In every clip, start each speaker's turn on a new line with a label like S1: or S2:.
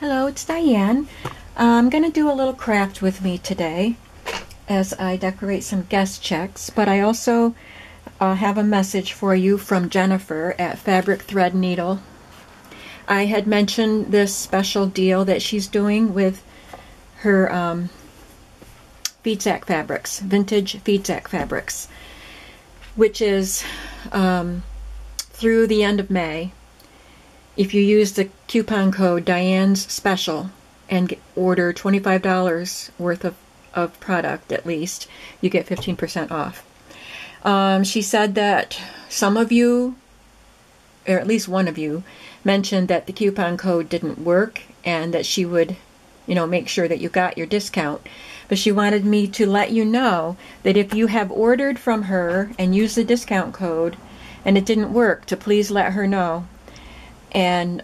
S1: Hello, it's Diane. I'm going to do a little craft with me today as I decorate some guest checks, but I also have a message for you from Jennifer at Fabric Thread Needle. I had mentioned this special deal that she's doing with her feed sack fabrics, vintage feed sack fabrics, which is through the end of May. If you use the coupon code Diane's Special and order $25 worth of product at least, you get 15% off. She said that some of you, or at least one of you, mentioned that the coupon code didn't work and that she would, make sure that you got your discount. But she wanted me to let you know that if you have ordered from her and used the discount code and it didn't work, to please let her know. And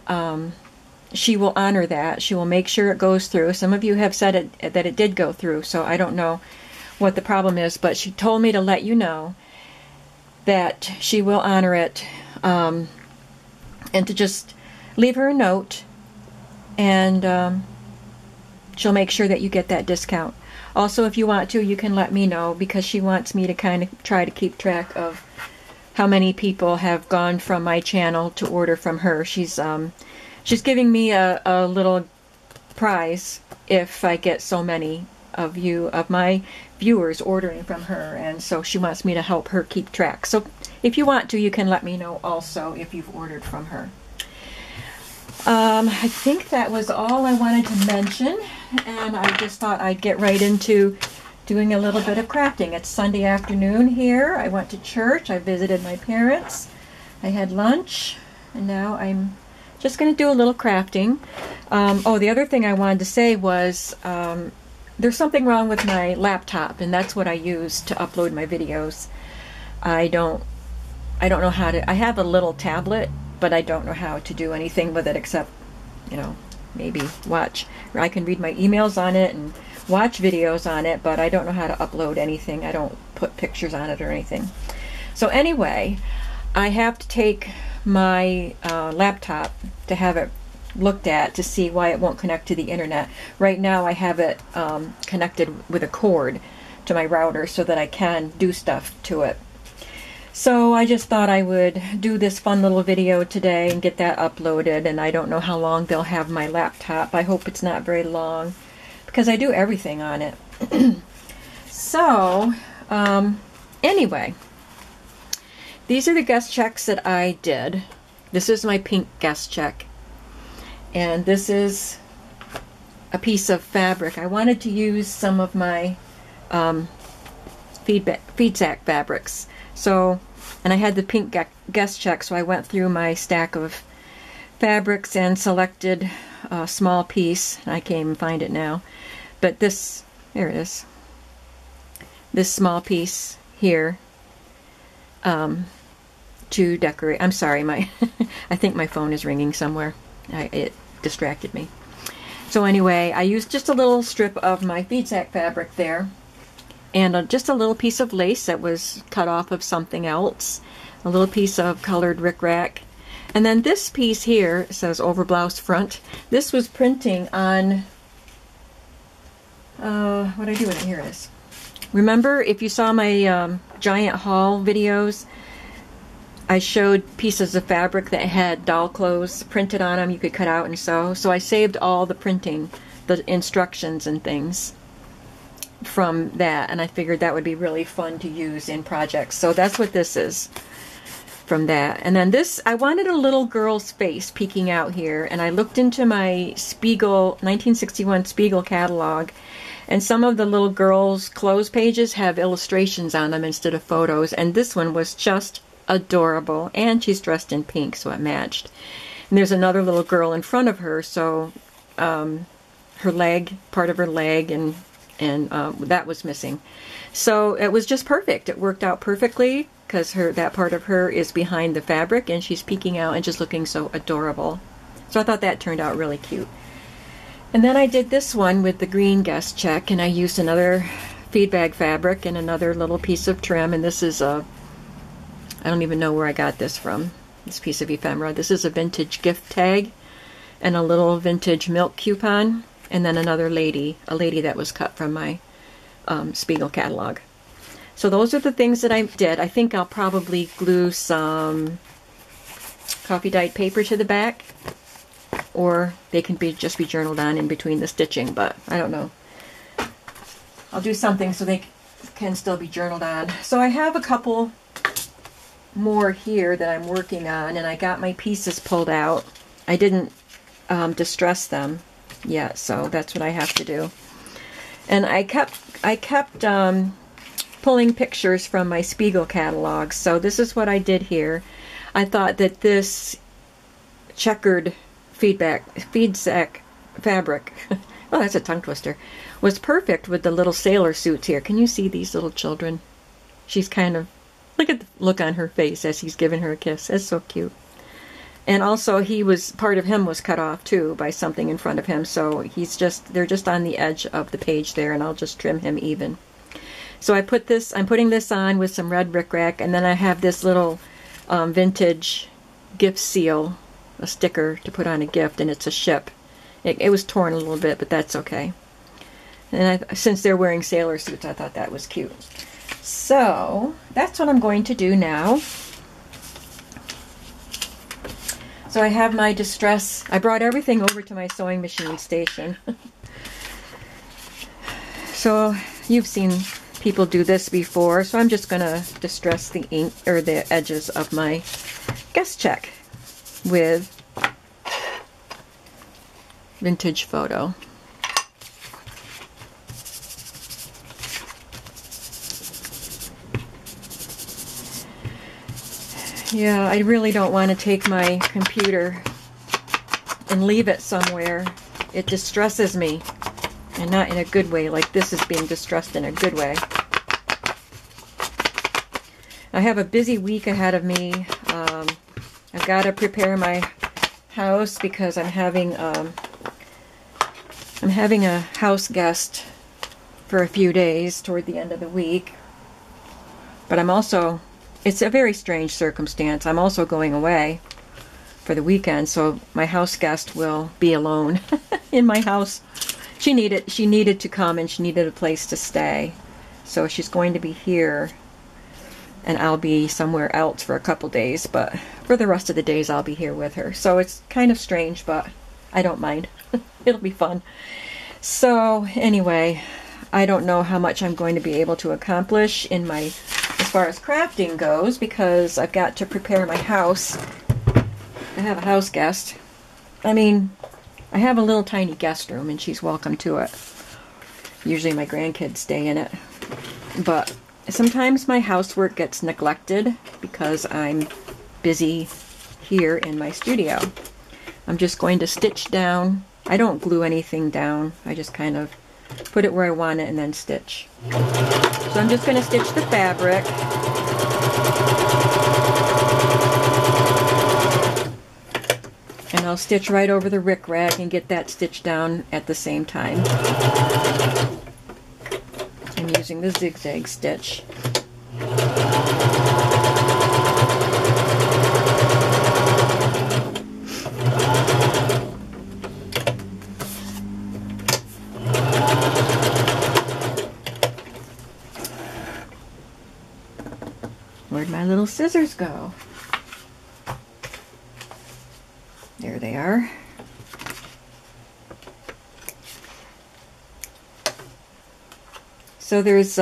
S1: she will honor that. She will make sure it goes through. Some of you have said that it did go through, so I don't know what the problem is, but she told me to let you know that she will honor it, and to just leave her a note, and she'll make sure that you get that discount. Also, if you want to, you can let me know, because she wants me to kind of try to keep track of how many people have gone from my channel to order from her. She's giving me a little prize if I get so many of my viewers ordering from her, and so she wants me to help her keep track. So if you want to, you can let me know also if you've ordered from her. I think that was all I wanted to mention, and I just thought I'd get right into doing a little bit of crafting. It's Sunday afternoon here. I went to church. I visited my parents. I had lunch, and now I'm just going to do a little crafting. The other thing I wanted to say was there's something wrong with my laptop, and that's what I use to upload my videos. I don't know how to. I have a little tablet, but I don't know how to do anything with it except, maybe watch. Or I can read my emails on it and watch videos on it, but I don't know how to upload anything. I don't put pictures on it or anything. So anyway, I have to take my laptop to have it looked at to see why it won't connect to the internet. Right now I have it connected with a cord to my router so that I can do stuff to it. So I just thought I would do this fun little video today and get that uploaded, and I don't know how long they'll have my laptop. I hope it's not very long, because I do everything on it. So, anyway, these are the guest checks that I did. This is my pink guest check. And this is a piece of fabric. I wanted to use some of my feed sack fabrics. So, and I had the pink guest check, so I went through my stack of fabrics and selected a small piece. I can't even find it now. But this, there it is. This small piece here to decorate. I'm sorry, I think my phone is ringing somewhere. It distracted me. So anyway, I used just a little strip of my feed sack fabric there, and just a little piece of lace that was cut off of something else, a little piece of colored rickrack, and then this piece here, it says over blouse front. This was printing on what do I do with it? Here it is. Remember, if you saw my giant haul videos, I showed pieces of fabric that had doll clothes printed on them. You could cut out and sew. So I saved all the printing, the instructions and things from that, and I figured that would be really fun to use in projects. So that's what this is from that. And then this, I wanted a little girl's face peeking out here, and I looked into my Spiegel, 1961 Spiegel catalog, and some of the little girls' clothes pages have illustrations on them instead of photos, and this one was just adorable, and she's dressed in pink, so it matched. And there's another little girl in front of her, so her leg, part of her leg, and that was missing. So it was just perfect. It worked out perfectly, because that part of her is behind the fabric, and she's peeking out and just looking so adorable. So I thought that turned out really cute. And then I did this one with the green guest check, and I used another feed bag fabric and another little piece of trim, and this is I don't even know where I got this from, this piece of ephemera. This is a vintage gift tag and a little vintage milk coupon, and then another lady, a lady that was cut from my Spiegel catalog. So those are the things that I did. I think I'll probably glue some coffee dyed paper to the back, or they can just be journaled on in between the stitching, but I don't know. I'll do something so they can still be journaled on. So I have a couple more here that I'm working on, and I got my pieces pulled out. I didn't distress them yet, so that's what I have to do. And I kept pulling pictures from my Spiegel catalog. So this is what I did here. I thought that this checkered feedsack fabric, oh, that's a tongue twister, was perfect with the little sailor suits here. Can you see these little children? She's kind of, look at the look on her face as he's giving her a kiss. That's so cute. And also part of him was cut off too by something in front of him, so they're just on the edge of the page there, and I'll just trim him even. So I'm putting this on with some red rickrack, and then I have this little vintage gift seal, a sticker to put on a gift, and it's a ship. It was torn a little bit, but that's okay. And since they're wearing sailor suits, I thought that was cute. So that's what I'm going to do now. So I have my distress. I brought everything over to my sewing machine station. So you've seen people do this before, so I'm just going to distress the ink or the edges of my guest check with Vintage Photo. Yeah, I really don't want to take my computer and leave it somewhere. It distresses me, and not in a good way, like this is being distressed in a good way. I have a busy week ahead of me. I've got to prepare my house because I'm having a house guest for a few days toward the end of the week. But I'm also, it's a very strange circumstance. I'm also going away for the weekend, so my house guest will be alone in my house. She needed to come, and she needed a place to stay. So she's going to be here, and I'll be somewhere else for a couple days, but for the rest of the days I'll be here with her. So it's kind of strange, but I don't mind. It'll be fun. So anyway, I don't know how much I'm going to be able to accomplish in my, as far as crafting goes, because I've got to prepare my house. I have a house guest. I mean, I have a little tiny guest room, and she's welcome to it. Usually my grandkids stay in it. But sometimes my housework gets neglected because I'm busy here in my studio. I'm just going to stitch down. I don't glue anything down. I just kind of put it where I want it and then stitch. So I'm just going to stitch the fabric. And I'll stitch right over the rickrack and get that stitched down at the same time. I'm using the zigzag stitch. Where'd my little scissors go? There they are. So there's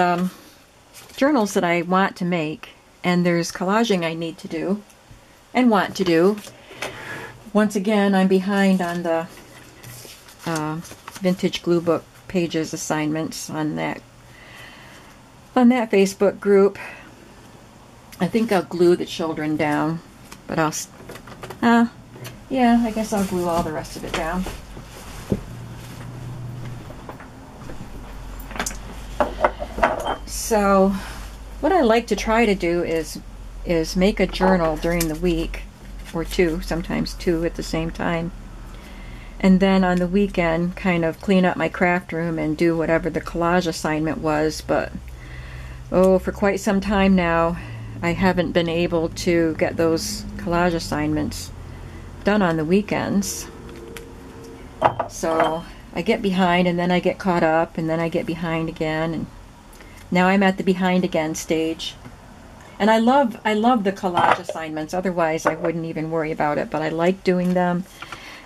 S1: journals that I want to make, and there's collaging I need to do and want to do. Once again, I'm behind on the Vintage Glue Book Pages assignments on that Facebook group. I think I'll glue the children down, but yeah, I guess I'll glue all the rest of it down. So what I like to try to do is make a journal during the week, or two, sometimes two at the same time, and then on the weekend kind of clean up my craft room and do whatever the collage assignment was. But for quite some time now I haven't been able to get those collage assignments done on the weekends. So I get behind, and then I get caught up, and then I get behind again, and now I'm at the behind again stage. And I love the collage assignments, otherwise I wouldn't even worry about it, but I like doing them,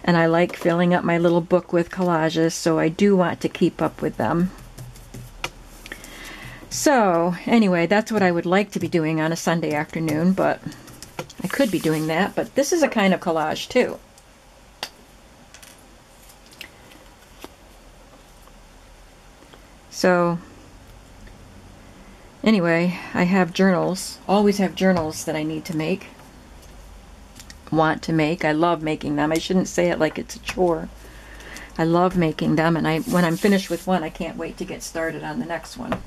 S1: and I like filling up my little book with collages, so I do want to keep up with them. So anyway, that's what I would like to be doing on a Sunday afternoon, but I could be doing that, but this is a kind of collage too. So anyway, I have journals, always have journals that I need to make, want to make. I love making them. I shouldn't say it like it's a chore. I love making them, and when I'm finished with one, I can't wait to get started on the next one.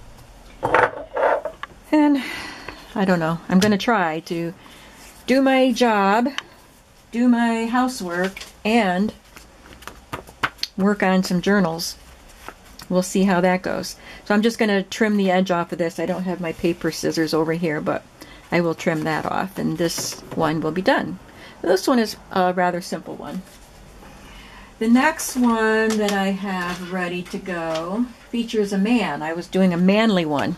S1: And I don't know, I'm going to try to do my job, do my housework, and work on some journals. We'll see how that goes. So I'm just going to trim the edge off of this. I don't have my paper scissors over here, but I will trim that off, and this one will be done. This one is a rather simple one. The next one that I have ready to go features a man. I was doing a manly one.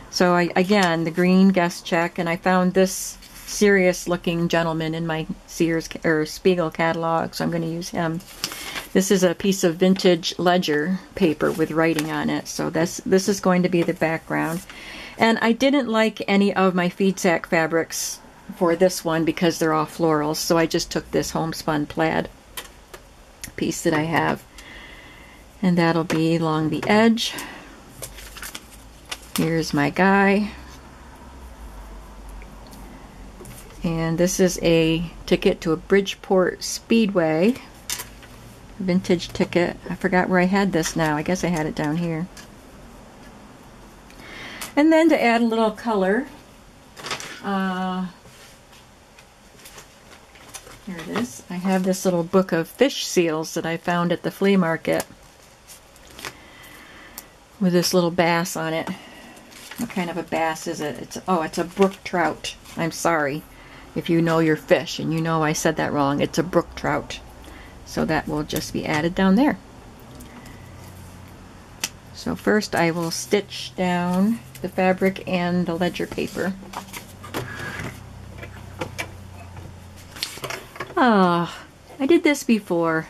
S1: So again, the green guest check, and I found this serious looking gentleman in my Sears or Spiegel catalog, so I'm going to use him. This is a piece of vintage ledger paper with writing on it, so this is going to be the background. And I didn't like any of my feed sack fabrics for this one because they're all florals, so I just took this homespun plaid piece that I have, and that'll be along the edge. Here's my guy, and this is a ticket to a Bridgeport Speedway vintage ticket. I forgot where I had this now. I guess I had it down here. And then to add a little color, here it is. I have this little book of fish seals that I found at the flea market with this little bass on it. What kind of a bass is it? It's a brook trout. I'm sorry if you know your fish and you know I said that wrong. It's a brook trout. So that will just be added down there. So first I will stitch down the fabric and the ledger paper. I did this before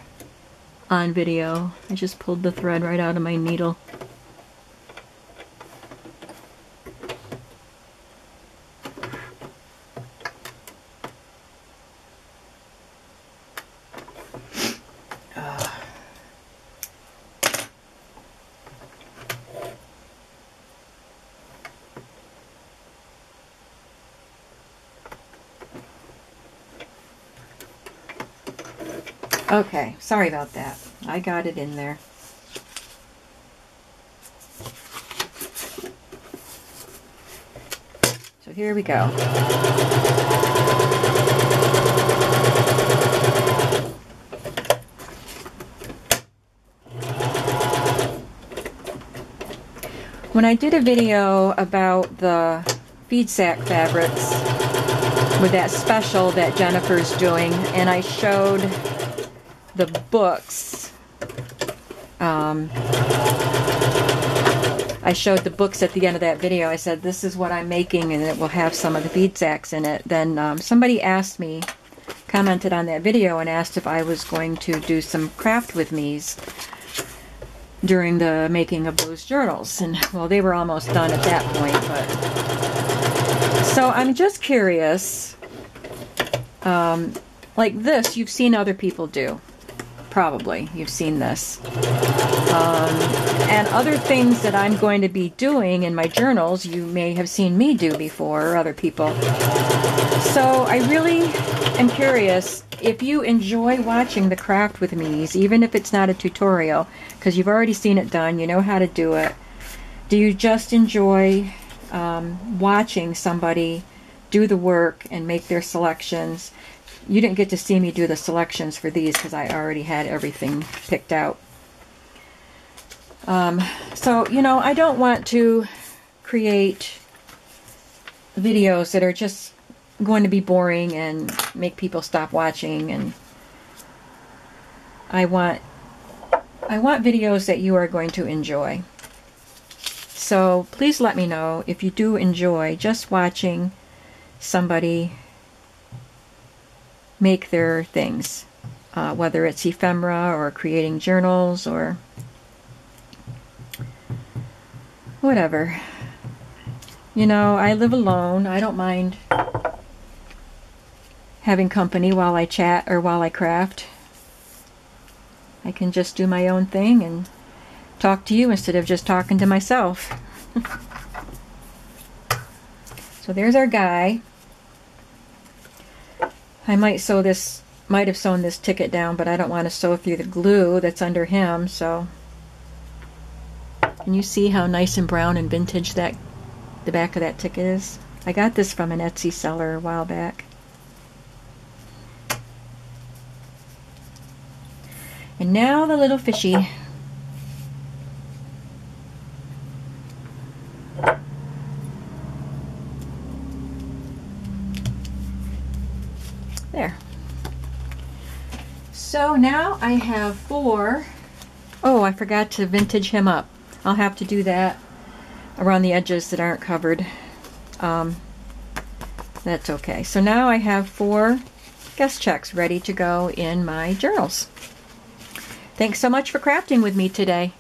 S1: on video. I just pulled the thread right out of my needle. Okay, sorry about that. I got it in there. So here we go. When I did a video about the feed sack fabrics with that special that Jennifer's doing, and I showed the books. I showed the books at the end of that video. I said, this is what I'm making, and it will have some of the feed sacks in it. Then somebody asked me, commented on that video, and asked if I was going to do some craft with me's during the making of those journals. And, well, they were almost done at that point. But so I'm just curious, like this, you've seen other people do. Probably you've seen this, and other things that I'm going to be doing in my journals you may have seen me do before, or other people. So I really am curious if you enjoy watching the craft with me's, even if it's not a tutorial, because you've already seen it done, you know how to do it. Do you just enjoy watching somebody do the work and make their selections? You didn't get to see me do the selections for these because I already had everything picked out. So, you know, I don't want to create videos that are just going to be boring and make people stop watching. And I want I want videos that you are going to enjoy. So please let me know if you do enjoy just watching somebody make their things, whether it's ephemera or creating journals or whatever. You know, I live alone. I don't mind having company while I chat or while I craft. I can just do my own thing and talk to you instead of just talking to myself. So there's our guy. I might have sewn this ticket down, but I don't want to sew through the glue that's under him, so can you see how nice and brown and vintage that the back of that ticket is? I got this from an Etsy seller a while back. And now the little fishy. There. So now I have 4. Oh, I forgot to vintage him up. I'll have to do that around the edges that aren't covered. That's okay. So now I have 4 guest checks ready to go in my journals. Thanks so much for crafting with me today.